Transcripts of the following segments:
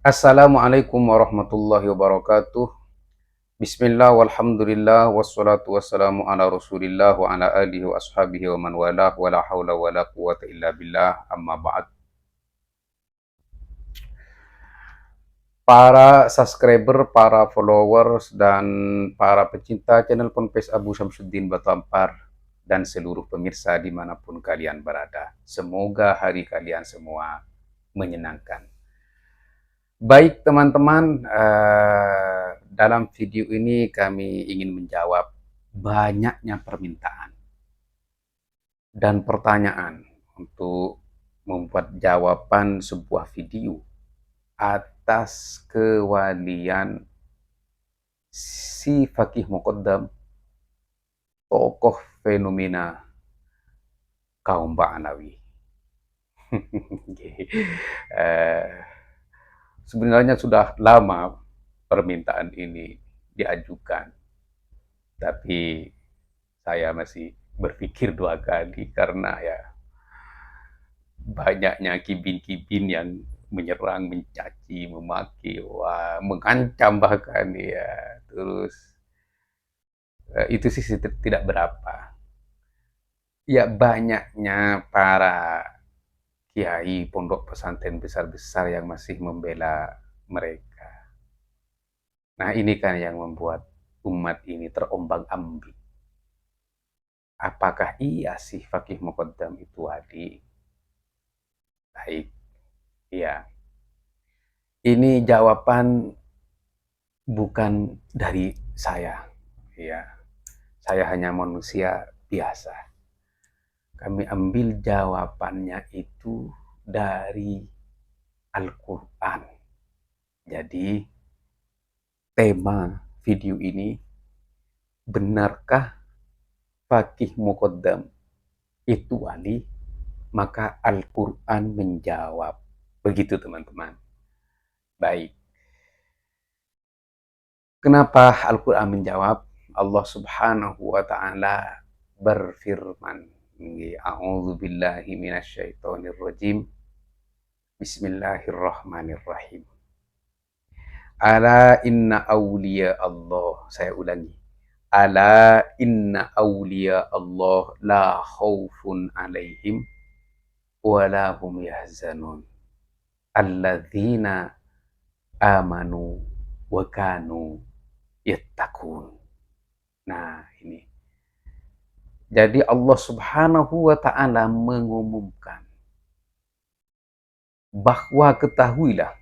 Assalamualaikum warahmatullahi wabarakatuh. Bismillah walhamdulillah wassalatu wassalamu ala Rasulillah wa ala alihi wa ashabihi wa man walah wa la haula wa la quwata illa billah amma ba'd. Para subscriber, para followers dan para pecinta channel Ponpes Abu Syamsuddin Batu Ampar dan seluruh pemirsa dimanapun kalian berada. Semoga hari kalian semua menyenangkan. Baik teman-teman, dalam video ini kami ingin menjawab banyaknya permintaan dan pertanyaan untuk membuat jawaban sebuah video atas kewalian si Fakih Muqaddam, tokoh fenomena kaum Ba'alawi. Eh, Sebenarnya sudah lama permintaan ini diajukan, tapi saya masih berpikir dua kali karena ya banyaknya kibin-kibin yang menyerang, mencaci, memaki, wah, mengancam bahkan ya. Terus itu sih tidak berapa. Ya banyaknya para kiai pondok pesantren besar-besar yang masih membela mereka. Nah ini kan yang membuat umat ini terombang-ambing. Apakah iya sih Fakih Muqaddam itu wali? Baik, ya. Ini jawaban bukan dari saya, ya. Saya hanya manusia biasa. Kami ambil jawabannya itu dari Al-Quran. Jadi, tema video ini, benarkah Fakih Muqaddam itu wali? Maka Al-Quran menjawab. Begitu teman-teman. Baik. Kenapa Al-Quran menjawab? Allah Subhanahu wa Ta'ala berfirman, A'udzu billahi minasyaitonir rajim. Bismillahirrahmanirrahim. Ala inna awliya Allah. Saya ulangi. Ala inna awliya Allah la khaufun alaihim wa la hum yahzanun. Alladzina amanu wa kanu yattaqun. Nah, ini. Jadi Allah Subhanahu wa Ta'ala mengumumkan bahwa ketahuilah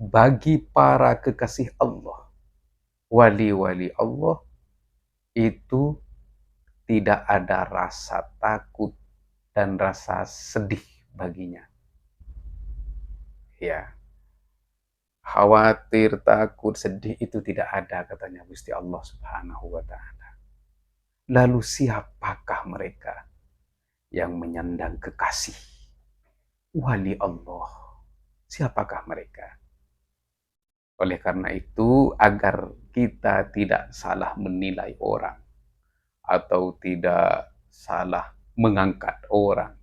bagi para kekasih Allah, wali-wali Allah itu tidak ada rasa takut dan rasa sedih baginya. Ya, khawatir, takut, sedih itu tidak ada katanya Gusti Allah Subhanahu wa Ta'ala. Lalu siapakah mereka yang menyandang kekasih wali Allah? Siapakah mereka? Oleh karena itu, agar kita tidak salah menilai orang atau tidak salah mengangkat orang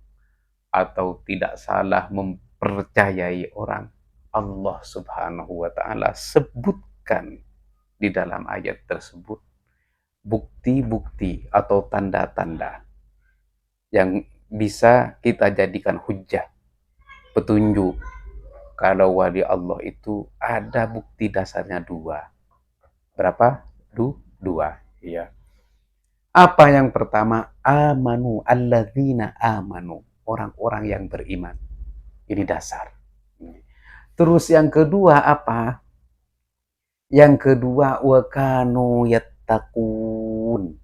atau tidak salah mempercayai orang, Allah Subhanahu wa Ta'ala sebutkan di dalam ayat tersebut bukti-bukti atau tanda-tanda yang bisa kita jadikan hujjah, petunjuk kalau wali Allah itu ada bukti dasarnya dua. Berapa? Dua. Ya. Apa yang pertama? Amanu, alladzina amanu. Orang-orang yang beriman. Ini dasar. Terus yang kedua apa? Yang kedua, wa kanu yattaqun.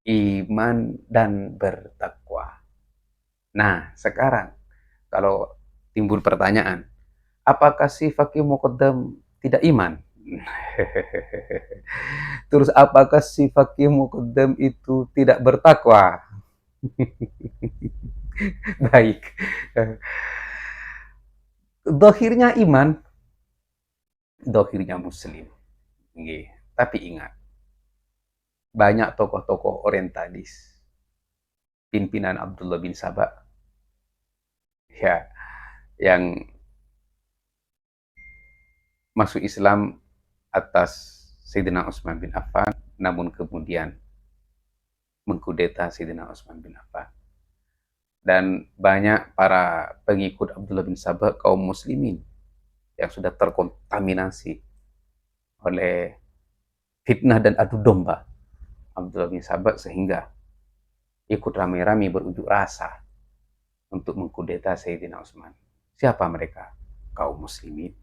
Iman dan bertakwa. Nah, sekarang kalau timbul pertanyaan, apakah si Fakih Muqaddam tidak iman? Terus apakah si Fakih Muqaddam itu tidak bertakwa? Baik. Dohirnya iman, dohirnya muslim. Tapi ingat, banyak tokoh-tokoh orientalis, pimpinan Abdullah bin Sabah, ya, yang masuk Islam atas Sayyidina Utsman bin Affan, namun kemudian mengkudeta Sayyidina Utsman bin Affan. Dan banyak para pengikut Abdullah bin Sabah, kaum muslimin, yang sudah terkontaminasi oleh fitnah dan adu domba Abdullah bin Sabah, sehingga ikut ramai-ramai berunjuk rasa untuk mengkudeta Sayyidina Utsman. Siapa mereka? Kaum muslimin.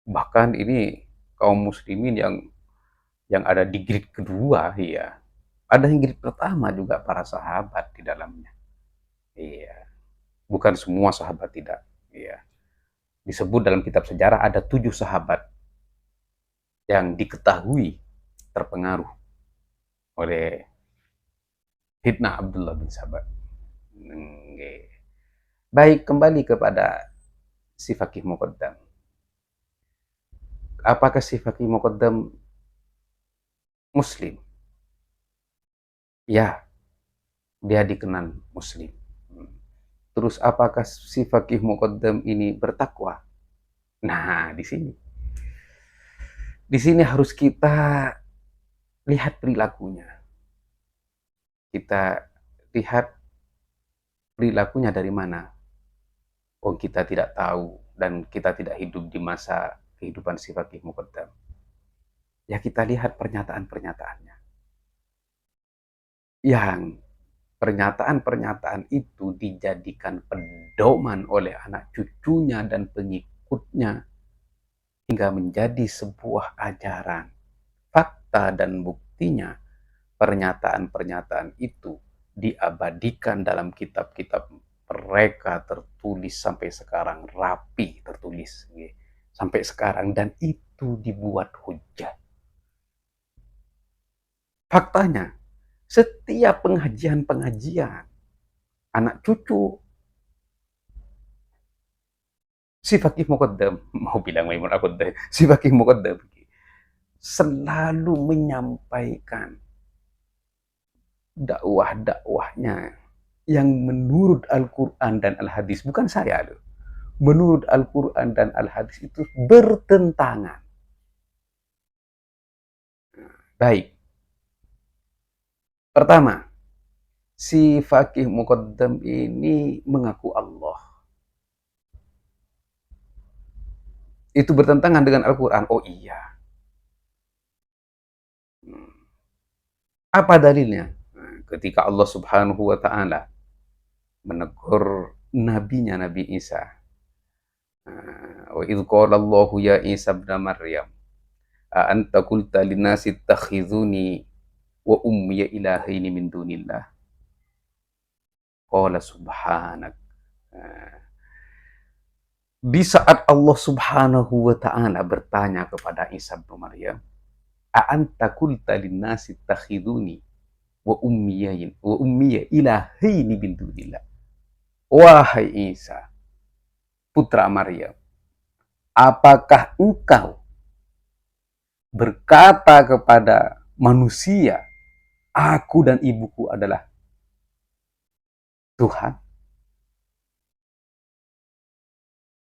Bahkan ini kaum muslimin yang ada di grid kedua, ya. Ada yang grid pertama juga para sahabat di dalamnya. Iya. Bukan semua sahabat, tidak. Iya. Disebut dalam kitab sejarah ada 7 sahabat yang diketahui terpengaruh oleh fitnah Abdullah bin Sabah. Baik, kembali kepada si Faqih Muqaddam. Apakah si Faqih Muqaddam Muslim? Ya, dia dikenal Muslim. Terus apakah si Faqih Muqaddam ini bertakwa? Nah, di sini. Di sini harus kita lihat perilakunya. Kita lihat perilakunya dari mana. Oh, kita tidak tahu dan kita tidak hidup di masa kehidupan si Faqih Muqaddam. Ya, kita lihat pernyataan-pernyataannya. Yang pernyataan-pernyataan itu dijadikan pedoman oleh anak cucunya dan pengikutnya hingga menjadi sebuah ajaran. Fakta dan buktinya, pernyataan-pernyataan itu diabadikan dalam kitab-kitab mereka, tertulis sampai sekarang, rapi tertulis sampai sekarang, dan itu dibuat hujah. Faktanya, setiap pengajian-pengajian anak cucu si Faqih Muqaddam, mau bilang Maimun Aqaddam, si Faqih Muqaddam selalu menyampaikan dakwah-dakwahnya yang menurut Al-Quran dan Al-Hadis, bukan saya loh, menurut Al-Quran dan Al-Hadis itu bertentangan. Baik. Pertama, si Faqih Muqaddam ini mengaku Allah. Itu bertentangan dengan Al-Quran. Oh iya. Apa dalilnya? Ketika Allah Subhanahu wa Ta'ala menegur nabinya, Nabi Isa. Wa idh qala Allahu ya Isa ibn Maryam, a anta qulta linnasi ittakhidhuni wa ummiya ilahaini min dunillah. Qala subhanak. Di saat Allah Subhanahu wa Ta'ala bertanya kepada Isa bin Maryam, a anta qulta linnasi ittakhidhuni wa ummiya ilahaini min dunillah. Wahai Isa, putra Maryam, apakah engkau berkata kepada manusia, aku dan ibuku adalah Tuhan?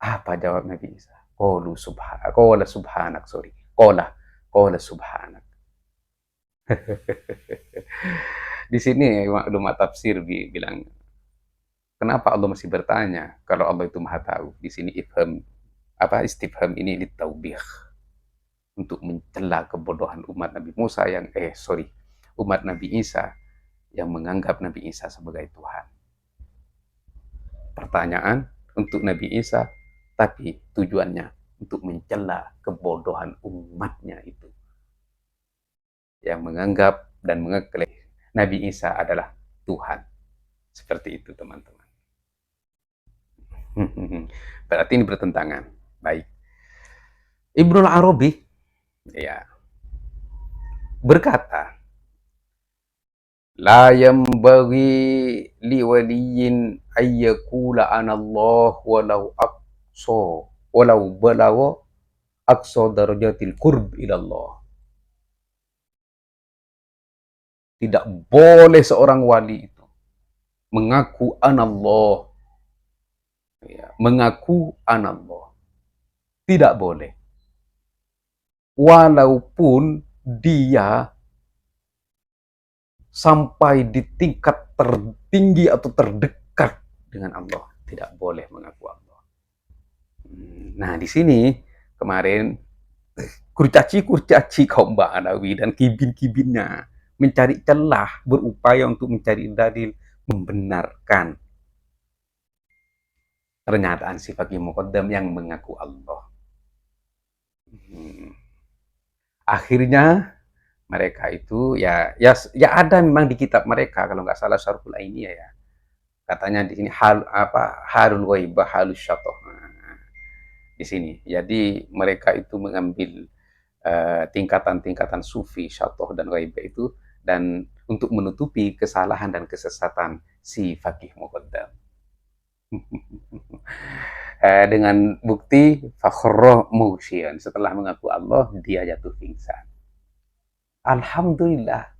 Apa jawab Nabi Isa? Qala subhanak. Di sini ulama tafsir bilang, kenapa Allah masih bertanya kalau Allah itu Maha Tahu? Di sini istifham ini litaubih, untuk mencela kebodohan umat Nabi Musa umat Nabi Isa yang menganggap Nabi Isa sebagai Tuhan. Pertanyaan untuk Nabi Isa, tapi tujuannya untuk mencela kebodohan umatnya itu, yang menganggap dan mengeklaim Nabi Isa adalah Tuhan. Seperti itu, teman-teman. Berarti ini bertentangan. Baik. Ibnul Arabi ya berkata, la yambaghi li waliyin ayyakula anallah walau balagha aqsa darajatil qurb ilallah. Tidak boleh seorang wali itu mengaku anallah, mengaku anallah, Tidak boleh. Walaupun dia sampai di tingkat tertinggi atau terdekat dengan Allah, tidak boleh mengaku Allah. Nah, di sini kemarin kurcaci-kurcaci kaum Ba'alawi dan kibin-kibinnya mencari celah, berupaya untuk mencari dalil membenarkan pernyataan si Fakih Muqaddam yang mengaku Allah. Akhirnya mereka itu ya ada memang di kitab mereka, kalau nggak salah Syarhul Ainiyah ya. Katanya di sini halul ghaibah halus syatoh. Nah, di sini. Jadi mereka itu mengambil tingkatan-tingkatan sufi, syatoh dan ghaibah itu dan untuk menutupi kesalahan dan kesesatan si Fakih Muqaddam. Dengan bukti fakhra mughsyian, setelah mengaku Allah dia jatuh pingsan. Alhamdulillah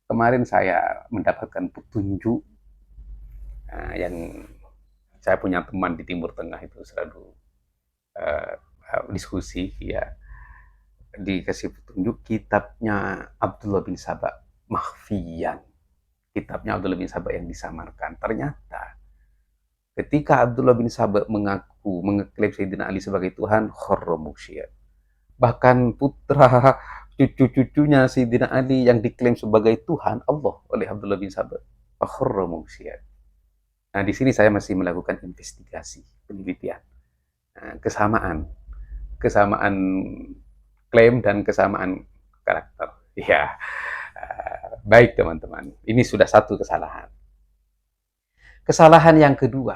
kemarin saya mendapatkan petunjuk yang saya punya teman di Timur Tengah itu selalu uh, diskusi ya, dikasih petunjuk kitabnya Abdullah bin Saba Makhfiyan, kitabnya Abdullah bin Saba yang disamarkan. Ternyata ketika Abdullah bin Saba mengeklaim Sayyidina Ali sebagai Tuhan, khorromuksyiat. Bahkan putra cucu-cucunya Sayyidina Ali yang diklaim sebagai Tuhan Allah oleh Abdullah bin Saba, khorromuksyiat. Nah, di sini saya masih melakukan investigasi, penelitian. Nah, kesamaan klaim dan kesamaan karakter. Ya, baik teman-teman. Ini sudah satu kesalahan. Kesalahan yang kedua,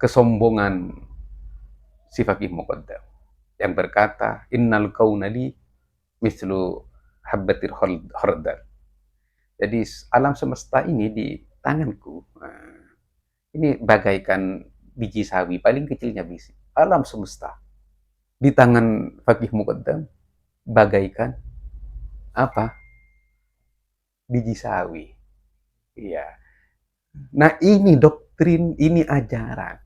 kesombongan si Fakih Muqaddam yang berkata, innal kaunali mislu habbatir khardal. Jadi alam semesta ini di tanganku, ini bagaikan biji sawi, paling kecilnya biji. Alam semesta di tangan Fakih Muqaddam bagaikan apa? Biji sawi. Iya. Nah, ini doktrin, ini ajaran.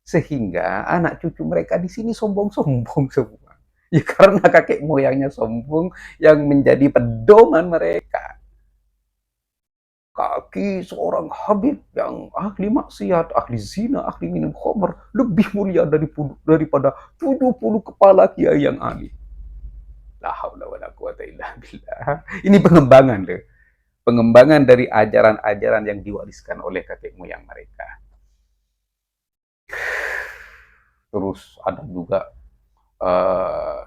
Sehingga anak cucu mereka di sini sombong-sombong semua. Ya karena kakek moyangnya sombong yang menjadi pedoman mereka. Kaki seorang Habib yang ahli maksiat, ahli zina, ahli minum khamr lebih mulia daripada 70 kepala kiai yang ahli. La haula wala quwata illa billah. Ini pengembangan deh. Pengembangan dari ajaran-ajaran yang diwariskan oleh kakek moyang mereka. Terus ada juga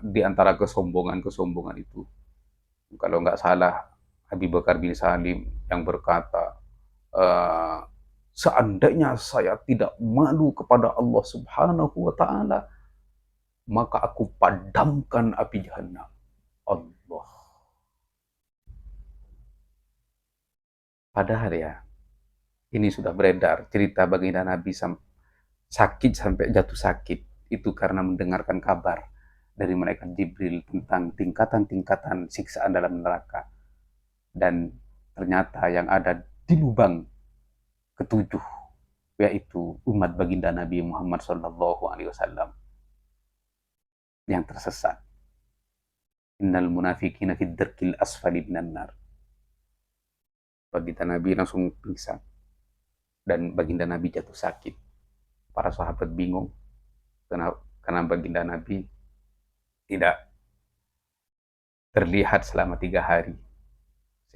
di antara kesombongan-kesombongan itu, kalau nggak salah Habib Bakar bin Salim yang berkata, seandainya saya tidak malu kepada Allah Subhanahu wa Ta'ala, maka aku padamkan api Jahannam. Allah. Padahal ya, ini sudah beredar cerita baginda Nabi sakit sampai jatuh sakit itu karena mendengarkan kabar dari malaikat Jibril tentang tingkatan-tingkatan siksaan dalam neraka. Dan ternyata yang ada di lubang ketujuh, yaitu umat baginda Nabi Muhammad SAW yang tersesat. Innal munafiqina fid darkil asfali minan nar. Baginda Nabi langsung pingsan dan baginda Nabi jatuh sakit. Para sahabat bingung karena baginda Nabi tidak terlihat selama 3 hari.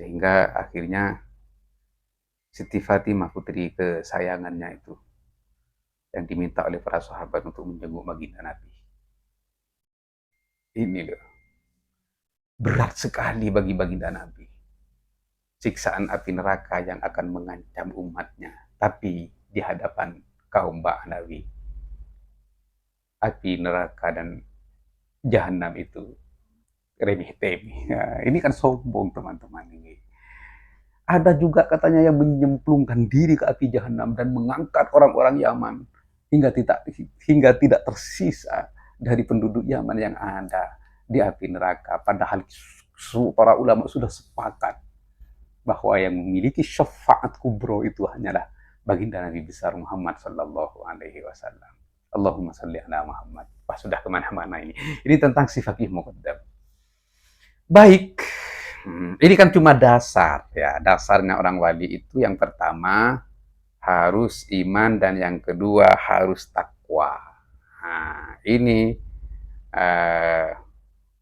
Sehingga akhirnya Siti Fatimah, putri kesayangannya itu, yang diminta oleh para sahabat untuk menjenguk baginda Nabi. Ini loh, berat sekali bagi baginda Nabi. Siksaan api neraka yang akan mengancam umatnya. Tapi di hadapan kaum Ba'alawi, api neraka dan Jahannam itu remeh-temeh. Ya, ini kan sombong teman-teman ini. Ada juga katanya yang menyemplungkan diri ke api Jahannam dan mengangkat orang-orang Yaman hingga tidak tersisa dari penduduk Yaman yang ada di api neraka. Padahal para ulama sudah sepakat bahwa yang memiliki syafaat kubro itu hanyalah baginda Nabi besar Muhammad Sallallahu Alaihi Wasallam. Allahumma sholli ala Muhammad. Wah, sudah kemana-mana ini. Ini tentang si faqih muqaddam. Baik, ini kan cuma dasar ya. Dasarnya orang wali itu yang pertama harus iman dan yang kedua harus takwa. Nah, ini eh,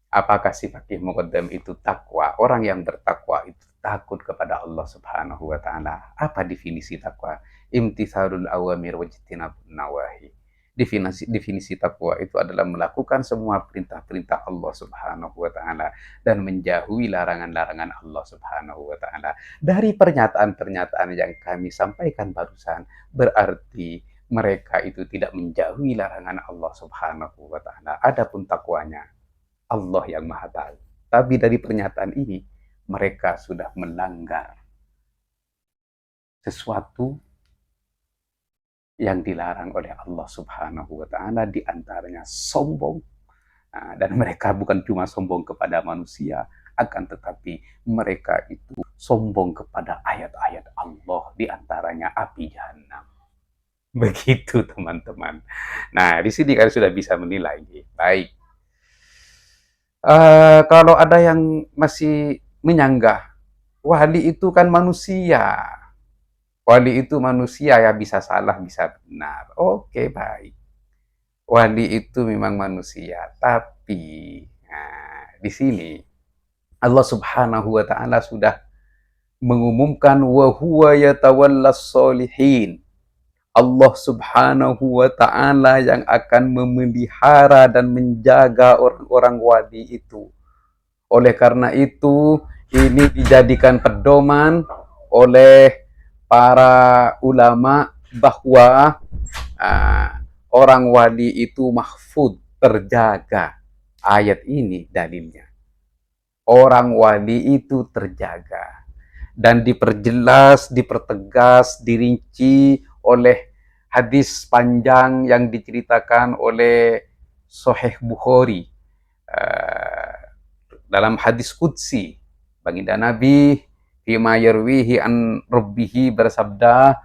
apakah si faqih muqaddam itu takwa? Orang yang bertakwa itu takut kepada Allah Subhanahu wa taala. Apa definisi takwa? Imtithalul awamir wajtinabun nawahi. Definisi takwa itu adalah melakukan semua perintah-perintah Allah Subhanahu wa taala dan menjauhi larangan-larangan Allah Subhanahu wa taala. Dari pernyataan-pernyataan yang kami sampaikan barusan, berarti mereka itu tidak menjauhi larangan Allah Subhanahu wa taala. Adapun takwanya, Allah yang Maha Tahu. Tapi dari pernyataan ini, mereka sudah melanggar sesuatu yang dilarang oleh Allah Subhanahu wa taala, di antaranya sombong. Dan mereka bukan cuma sombong kepada manusia, akan tetapi mereka itu sombong kepada ayat-ayat Allah, di antaranya api jahanam. Begitu teman-teman. Nah, di sini kalian sudah bisa menilai. Baik. Kalau ada yang masih menyanggah, wali itu kan manusia. Wali itu manusia ya, bisa salah, bisa benar. Oke, baik. Wali itu memang manusia, tapi di sini Allah Subhanahu wa taala sudah mengumumkan wa huwa yatawallas solihin. Allah Subhanahu wa taala yang akan memelihara dan menjaga orang-orang wali itu. Oleh karena itu, ini dijadikan pedoman oleh para ulama bahwa orang wali itu mahfud, terjaga. Ayat ini dalilnya. Orang wali itu terjaga. Dan diperjelas, dipertegas, dirinci oleh hadis panjang yang diceritakan oleh Sahih Bukhari. Dalam hadis qudsi, baginda Nabi fima yarwihi an rabbihi bersabda,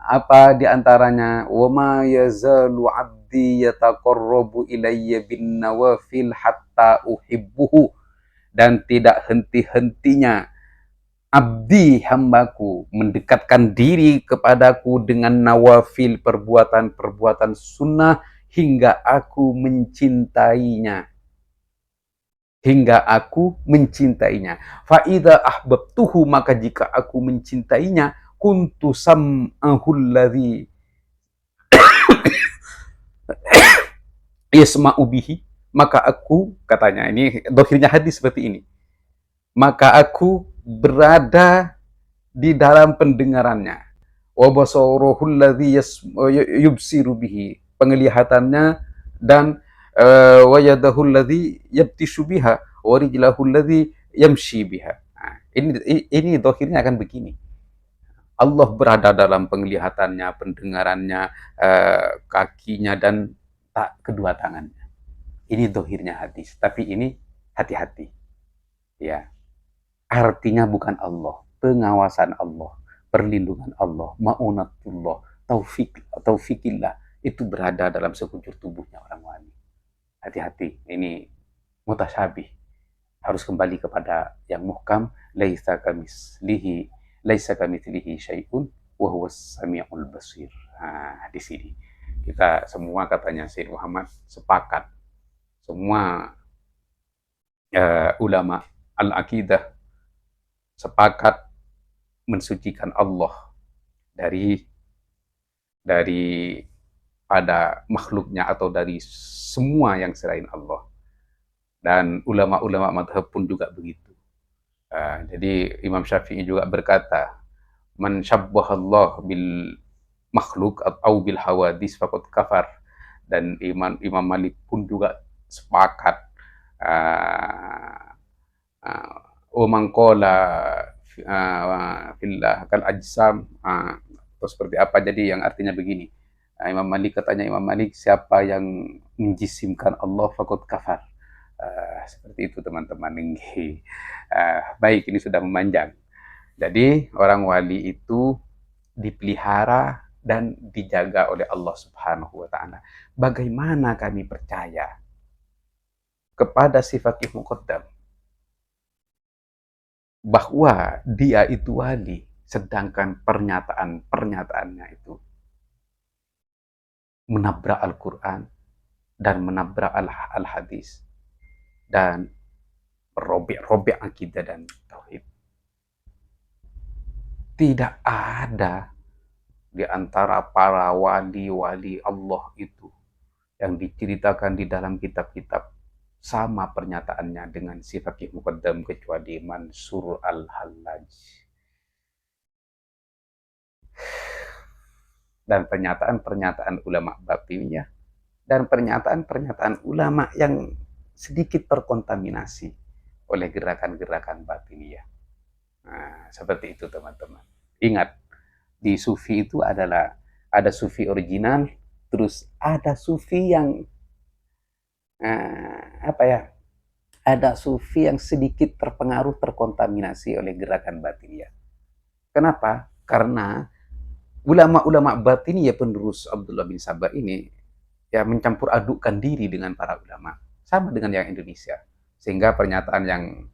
apa diantaranya, wa ma yazalu abdi yataqarrabu ilayya bin nawafil hatta uhibbuhu, dan tidak henti-hentinya abdi, hambaku, mendekatkan diri kepadaku dengan nawafil, perbuatan-perbuatan sunnah, hingga aku mencintainya. Hingga aku mencintainya. Fa'idha ahbabtuhu, maka jika aku mencintainya, kuntu sam'ahul ladzi yasma'u bihi, maka aku, katanya, ini dohirnya hadis seperti ini, maka aku berada di dalam pendengarannya. Wa basaruhul ladzi yubsiru bihi, penglihatannya, dan wa yadahul ladzi yabtishu biha, wa rijlahul ladzi yamshi biha. Nah, ini dohirnya akan begini. Allah berada dalam penglihatannya, pendengarannya, kakinya, dan kedua tangannya. Ini dohirnya hadis, tapi ini hati-hati. Ya, artinya bukan Allah, pengawasan Allah, perlindungan Allah, ma'unatullah, taufikillah, itu berada dalam sekujur tubuhnya orang wali. Hati-hati, ini mutasyabih. Harus kembali kepada yang muhkam, laisa kamitslihi syai'un wa huwas samiul basir. Nah, di sini kita semua, katanya Syekh Muhammad, sepakat, semua ulama al-aqidah sepakat mensucikan Allah dari pada makhluknya atau dari semua yang selain Allah. Dan ulama-ulama madhab pun juga begitu. Jadi Imam Syafi'i juga berkata, man syabbahallah bil makhluk atau bil hawadis faqad kafar. Dan Imam Malik pun juga sepakat, mangkola fillah kal ajsam, atau seperti apa. Jadi yang artinya begini, Imam Malik, katanya Imam Malik, siapa yang menjisimkan Allah faqad kafar. Seperti itu teman-teman. Baik, ini sudah memanjang. Jadi orang wali itu dipelihara dan dijaga oleh Allah Subhanahu wa taala. Bagaimana kami percaya kepada si faqih muqaddam bahwa dia itu wali, sedangkan pernyataan-pernyataannya itu menabrak Al-Quran dan menabrak Al-Hadis dan robek-robek akidah dan tauhid. Tidak ada di antara para wali-wali Allah itu yang diceritakan di dalam kitab-kitab sama pernyataannya dengan si faqih muqaddam kecuali Mansur Al-Hallaj. Dan pernyataan-pernyataan ulama batiniyah dan pernyataan-pernyataan ulama yang sedikit terkontaminasi oleh gerakan-gerakan batiniyah. Nah, seperti itu teman-teman. Ingat, di sufi itu adalah ada sufi original, terus ada sufi yang ada sufi yang sedikit terpengaruh, terkontaminasi oleh gerakan batiniyah. Kenapa? Karena ulama-ulama batiniyah penerus Abdullah bin Saba ini ya mencampur adukkan diri dengan para ulama, sama dengan yang Indonesia. Sehingga pernyataan yang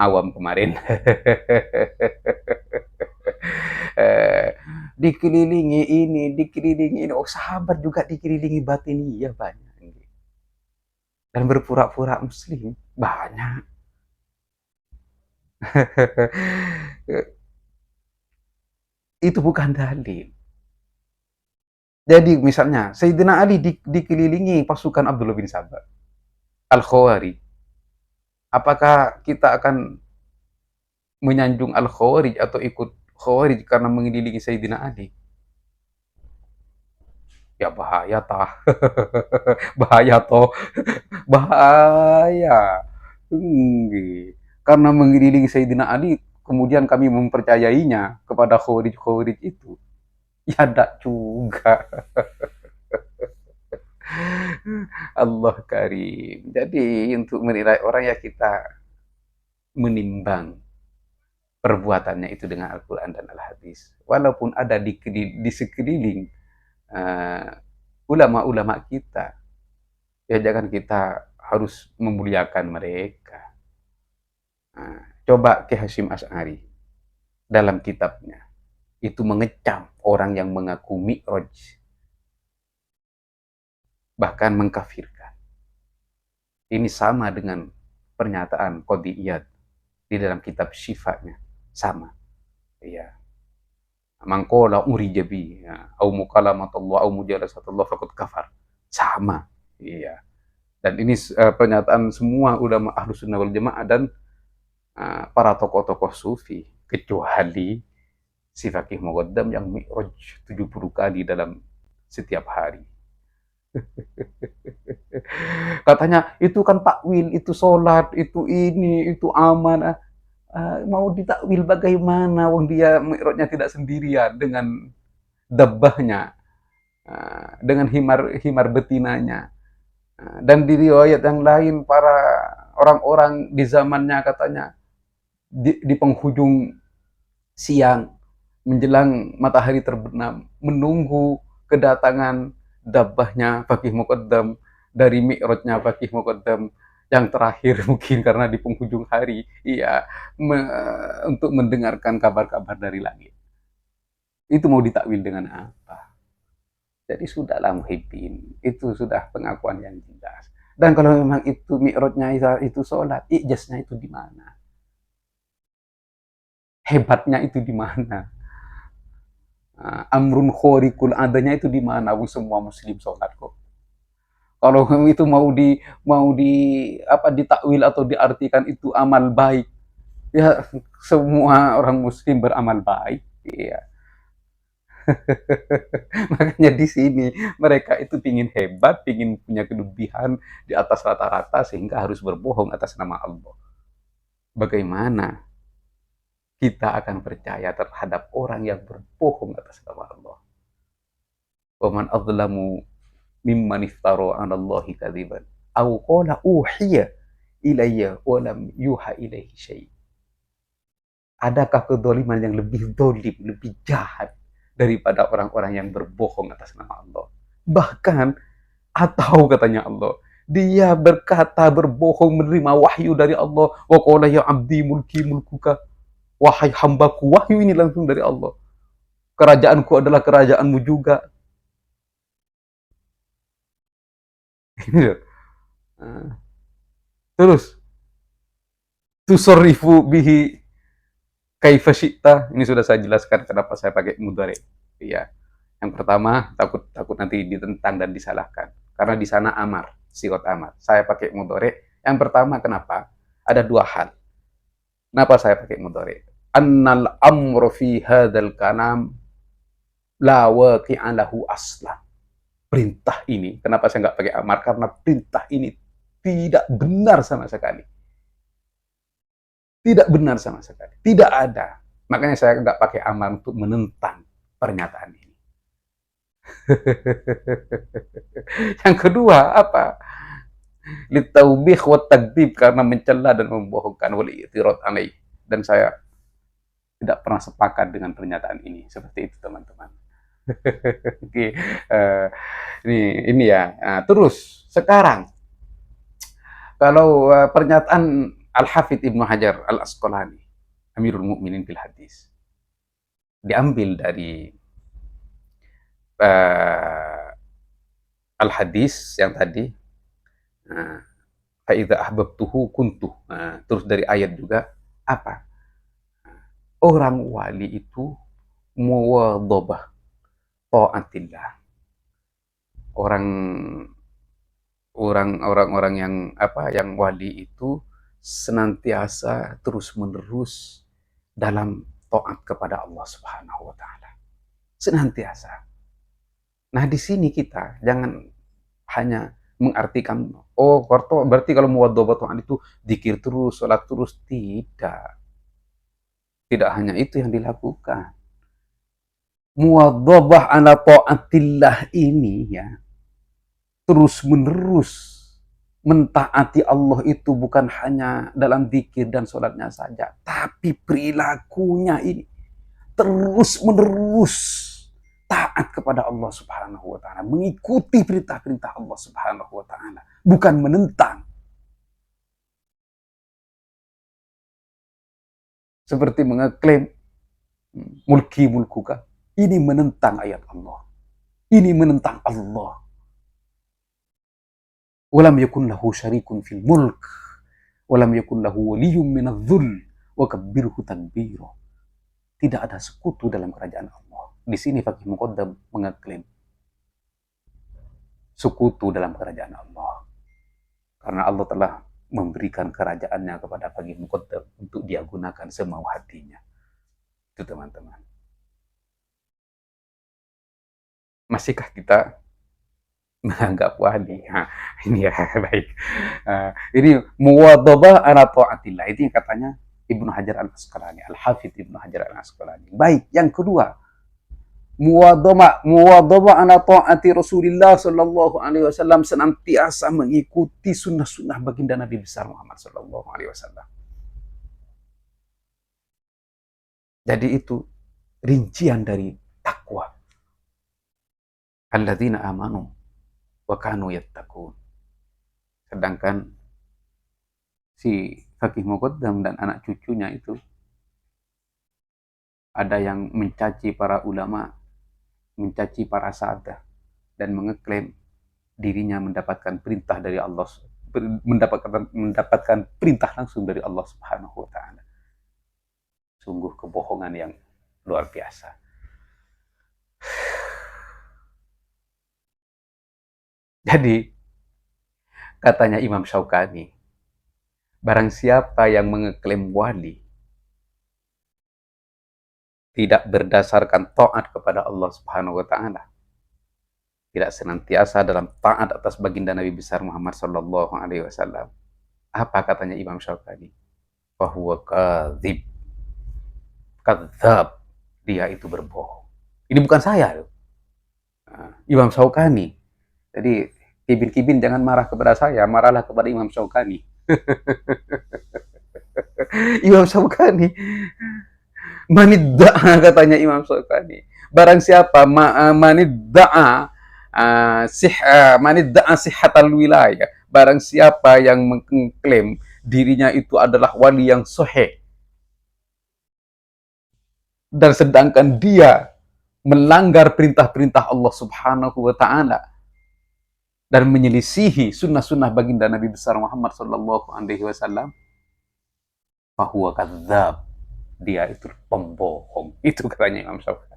awam kemarin dikelilingi ini, oh sahabat juga dikelilingi batiniyah banyak. Dan berpura-pura muslim banyak. Itu bukan dalil. Jadi misalnya Sayyidina Ali dikelilingi pasukan Abdullah bin Saba, Al-Khawarij. Apakah kita akan menyanjung Al-Khawarij atau ikut Khawarij karena mengelilingi Sayyidina Ali? Ya bahaya tah. Bahaya toh. Bahaya. Karena mengelilingi Sayyidina Ali, kemudian kami mempercayainya kepada Khawarij itu. Ya tidak juga. Allah Karim. Jadi untuk menilai orang ya kita menimbang perbuatannya itu dengan Al-Quran dan Al-Hadis. Walaupun ada di sekeliling ulama-ulama kita, ya jangan kita harus memuliakan mereka. Coba Ki Hasyim Asy'ari dalam kitabnya itu mengecam orang yang mengaku Mi'raj, bahkan mengkafirkan. Ini sama dengan pernyataan Qadhi Iyad di dalam kitab Syifanya, sama. Iya. Man qala urija bi au mukalamatullah au mujalasatullah faqad kafar. Sama. Iya. Dan ini pernyataan semua ulama Ahlus Sunnah wal Jamaah dan para tokoh-tokoh sufi, kecuali si faqih muqaddam yang mi'raj 70 kali dalam setiap hari. Katanya itu kan takwil, itu sholat, itu ini, itu aman. Mau ditakwil bagaimana wong dia mi'rajnya tidak sendirian dengan dabbahnya, dengan himar betinanya. Dan di riwayat yang lain para orang-orang di zamannya katanya di penghujung siang menjelang matahari terbenam menunggu kedatangan dabbahnya faqih muqaddam dari mi'rajnya faqih muqaddam yang terakhir mungkin karena di penghujung hari untuk mendengarkan kabar-kabar dari langit. Itu mau ditakwil dengan apa? Jadi sudahlah muhibbin, itu sudah pengakuan yang jelas. Dan kalau memang itu mi'rajnya itu sholat, ijaznya itu di mana? Hebatnya itu di mana? Amrun khoriqul adanya itu di mana? Semua muslim sholat kok. Kalau itu mau ditakwil atau diartikan itu amal baik, ya semua orang muslim beramal baik. Iya. Makanya di sini mereka itu pingin hebat, pingin punya kelebihan di atas rata-rata sehingga harus berbohong atas nama Allah. Bagaimana kita akan percaya terhadap orang yang berbohong atas nama Allah? Wa man adzlamu mimman iftara 'ala Allahi kadziban aw qala uhiya ilayya wa lam yuha ilaihi syai'. Adakah kedzaliman yang lebih zalim, lebih jahat daripada orang-orang yang berbohong atas nama Allah. Bahkan, atau katanya Allah, dia berkata berbohong menerima wahyu dari Allah. Wa qala ya abdi mulki mulkuka. Wahai hambaku, wahyu ini langsung dari Allah. Kerajaanku adalah kerajaanmu juga. Terus, tusarrifu bihi kaifa syi'ta. Ini sudah saya jelaskan kenapa saya pakai mudhari. Iya. Yang pertama, takut nanti ditentang dan disalahkan. Karena di sana amar, sigot amar. Saya pakai mudhari. Yang pertama, kenapa? Ada dua hal. Kenapa saya pakai mudhari? Annal amru fi hadzal kalam la waqi'a lahu aslan. Perintah ini, kenapa saya nggak pakai amar? Karena perintah ini tidak benar sama sekali. Tidak benar sama sekali. Tidak ada. Makanya saya nggak pakai amar untuk menentang pernyataan ini. Yang kedua, apa? Litaubih wa takdzib, karena mencela dan membohongkan, wal i'tirad alaih. Dan saya tidak pernah sepakat dengan pernyataan ini. Seperti itu, teman-teman. Oke, ini ya. Terus sekarang, kalau pernyataan Al-Hafidz Ibnu Hajar Al-Asqalani, Amirul Mukminin fil Hadis, diambil dari Al-Hadis yang tadi, fa idza ahbabtuhu kuntu. Terus dari ayat juga, apa? Orang wali itu muwadhabah taatillah. Orang-orang yang yang wali itu senantiasa terus-menerus dalam taat kepada Allah Subhanahu wa taala. Senantiasa. Nah, di sini kita jangan hanya mengartikan, oh, berarti kalau muwadhabah taat itu zikir terus, salat terus. Tidak. Tidak hanya itu yang dilakukan. Muwadhabah ala taatillah ini ya, terus-menerus mentaati Allah itu bukan hanya dalam zikir dan sholatnya saja, tapi perilakunya ini terus-menerus taat kepada Allah Subhanahu wa taala, mengikuti perintah-perintah Allah Subhanahu wa taala, bukan menentang. Seperti mengeklaim mulki mulkuka, ini menentang ayat Allah. Ini menentang Allah. Walam yakun lahu syarikun fil mulk, walam yakun lahu waliyyun minadh-dhull, wa kabbirhu takbira. Tidak ada sekutu dalam kerajaan Allah. Di sini Faqih Muqaddam mengeklaim sekutu dalam kerajaan Allah. Karena Allah telah memberikan kerajaannya kepada Faqih Muqaddam untuk dia gunakan semau hatinya. Itu, teman-teman. Masihkah kita menganggap wali? Ini ya, baik. Ini muwadhabah ala taatillah. Itu yang katanya Ibnu Hajar Al-Asqalani, Al-Hafidz Ibnu Hajar Al-Asqalani. Baik, yang kedua, muwadhabah ala taati Rasulillah sallallahu alaihi wasallam, senantiasa mengikuti sunnah-sunnah baginda Nabi besar Muhammad sallallahu alaihi wasallam. Jadi itu rincian dari takwa. Alladzina amanu wa kanu yattaqun. Sedangkan si Faqih Muqaddam dan anak cucunya itu ada yang mencaci para ulama, mencaci para sahabat, dan mengeklaim dirinya mendapatkan perintah dari Allah, mendapatkan perintah langsung dari Allah Subhanahu wa taala. Sungguh kebohongan yang luar biasa. Jadi, katanya Imam Syaukani, barang siapa yang mengeklaim wali tidak berdasarkan taat kepada Allah Subhanahu wa taala, tidak senantiasa dalam taat atas baginda Nabi besar Muhammad sallallahu alaihi wasallam, apa katanya Imam Syaukani? Fahuwa kadzib. Kadzab. Dia itu berbohong. Ini bukan saya loh. Imam Syaukani. Jadi kibin-kibin jangan marah kepada saya, marahlah kepada Imam Syaukani. Imam Syaukani, manidda, katanya Imam Syaukani, Barang siapa manidda'a sihhatal wilayah, barang siapa yang mengklaim dirinya itu adalah wali yang sahih, dan sedangkan dia melanggar perintah-perintah Allah Subhanahu wa taala dan menyelisihi sunnah-sunnah baginda Nabi besar Muhammad sallallahu alaihi wasallam, fahuwa kadzdzab, dia itu pembohong. Itu katanya Imam Syafi'i.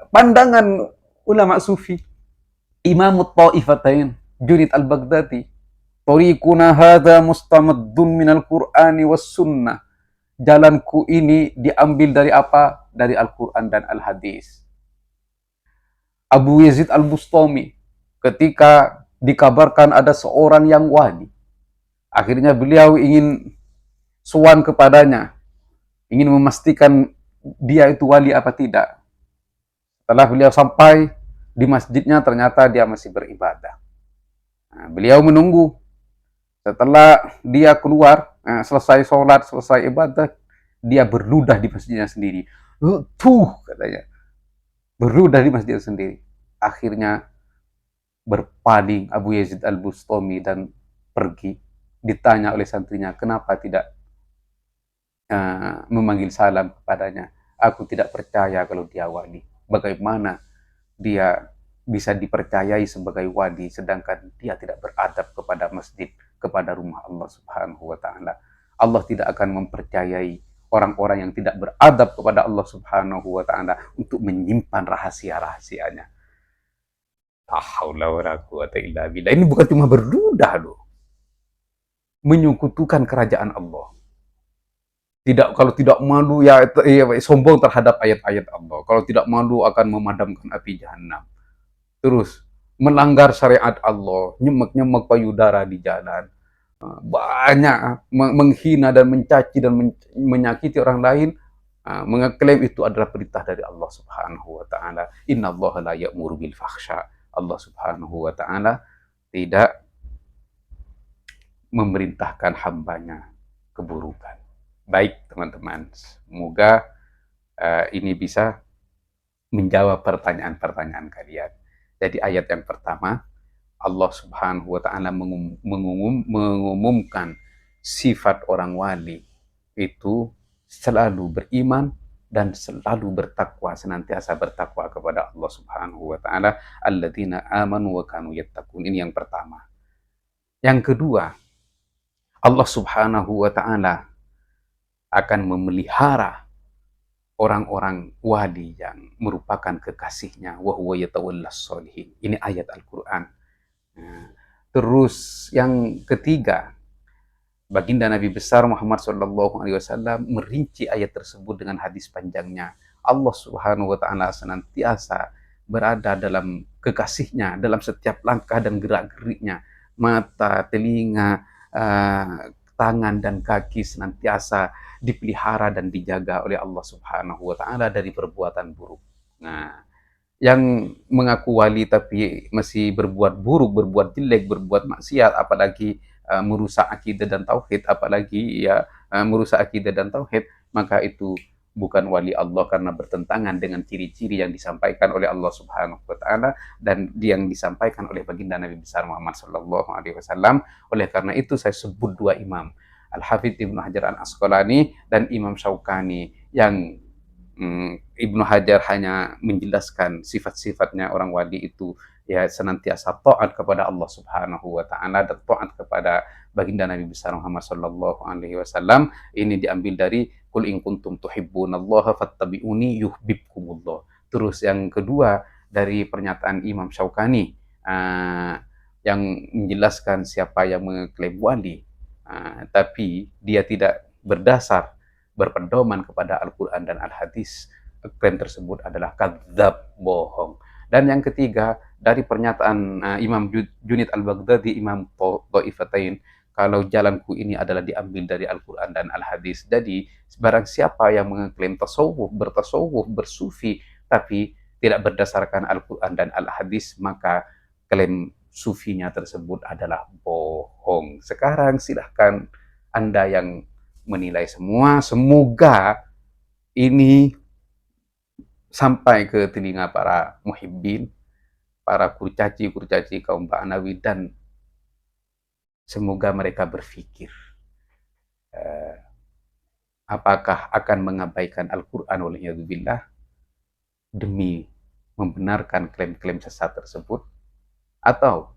Pandangan ulama sufi, Imam Ta'ifatain, Junaid al-Baghdadi, tariquna hadza mustamaddun minal Qur'ani was sunnah. Jalanku ini diambil dari apa? Dari Al-Quran dan Al-Hadis. Abu Yazid Al-Bustami, ketika dikabarkan ada seorang yang wali, akhirnya beliau ingin sowan kepadanya, ingin memastikan dia itu wali apa tidak. Setelah beliau sampai di masjidnya, ternyata dia masih beribadah. Nah, beliau menunggu. Setelah dia keluar, selesai sholat, selesai ibadah, dia berludah di masjidnya sendiri. Tuh, katanya. Berludah di masjidnya sendiri. Akhirnya berpaling Abu Yazid Al-Bustami dan pergi. Ditanya oleh santrinya, kenapa tidak memanggil salam kepadanya? Aku tidak percaya kalau dia wali. Bagaimana dia bisa dipercayai sebagai wali sedangkan dia tidak beradab kepada masjid, kepada rumah Allah Subhanahu wa taala. Allah tidak akan mempercayai orang-orang yang tidak beradab kepada Allah Subhanahu wa taala untuk menyimpan rahasia-rahasianya. La haula wala quwata illa billah. Ini bukan cuma berludah loh. Menyekutukan kerajaan Allah. Tidak, kalau tidak malu ya sombong terhadap ayat-ayat Allah. Kalau tidak malu akan memadamkan api jahanam. Terus melanggar syariat Allah, nyemek-nyemek payudara di jalan, banyak menghina dan mencaci dan menyakiti orang lain, mengeklaim itu adalah perintah dari Allah Subhanahu wa taala. Innallaha la ya'muru bil fahsya. Allah Subhanahu wa taala tidak memerintahkan hambanya keburukan. Baik teman-teman, semoga ini bisa menjawab pertanyaan-pertanyaan kalian. Jadi ayat yang pertama, Allah Subhanahu wa taala mengumumkan sifat orang wali itu selalu beriman dan selalu bertakwa, senantiasa bertakwa kepada Allah Subhanahu wa taala, alladzina amanu wa kanu yattaqun. Ini yang pertama. Yang kedua, Allah Subhanahu wa taala akan memelihara orang-orang wali yang merupakan kekasihnya, wa huwa yatawallas sholihin. Ini ayat Al-Qur'an. Terus yang ketiga, baginda Nabi besar Muhammad SAW merinci ayat tersebut dengan hadis panjangnya. Allah Subhanahu wa taala senantiasa berada dalam kekasihnya dalam setiap langkah dan gerak-geriknya. Mata, telinga, tangan dan kaki senantiasa dipelihara dan dijaga oleh Allah Subhanahu wa taala dari perbuatan buruk. Nah, yang mengaku wali tapi masih berbuat buruk, berbuat jelek, berbuat maksiat, apalagi merusak akidah dan tauhid, apalagi merusak akidah dan tauhid, maka itu bukan wali Allah karena bertentangan dengan ciri-ciri yang disampaikan oleh Allah Subhanahu wa taala dan yang disampaikan oleh baginda Nabi besar Muhammad sallallahu alaihi wasallam. Oleh karena itu saya sebut dua imam, Al-Hafidz Ibnu Hajar Al-Asqalani dan Imam Syaukani, yang Ibnu Hajar hanya menjelaskan sifat-sifatnya orang wali itu ya senantiasa taat kepada Allah Subhanahu wa taala dan taat kepada baginda Nabi besar Muhammad sallallahu alaihi wasallam. Ini diambil dari qul in kuntum tuhibbunallaha fattabi'uni yuhibbukumullah. Terus yang kedua dari pernyataan Imam Syaukani yang menjelaskan siapa yang mengklaim wali tapi dia tidak berpedoman kepada Al-Quran dan Al-Hadis, klaim tersebut adalah kadzdzab, bohong. Dan yang ketiga, dari pernyataan Imam Junaid al-Baghdadi, Imam Ta'ifatain, kalau jalanku ini adalah diambil dari Al-Quran dan Al-Hadis. Jadi, barang siapa yang mengklaim tasawuf, bersufi, tapi tidak berdasarkan Al-Quran dan Al-Hadis, maka klaim sufinya tersebut adalah bohong. Sekarang silahkan Anda yang menilai semua. Semoga ini sampai ke telinga para muhibbin, para kurcaci-kurcaci kaum Ba'nawi, dan semoga mereka berpikir, apakah akan mengabaikan Al-Quran waliyadzubillah demi membenarkan klaim-klaim sesat tersebut, atau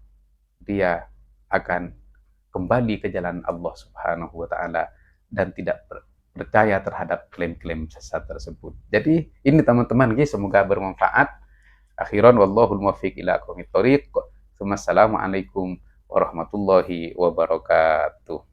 dia akan kembali ke jalan Allah Subhanahu wa Ta'ala dan tidak percaya terhadap klaim-klaim sesat tersebut. Jadi ini teman-teman, semoga bermanfaat. Akhiran wallahul muwaffiq ila aqwamit thoriq. Assalamualaikum warahmatullahi wabarakatuh.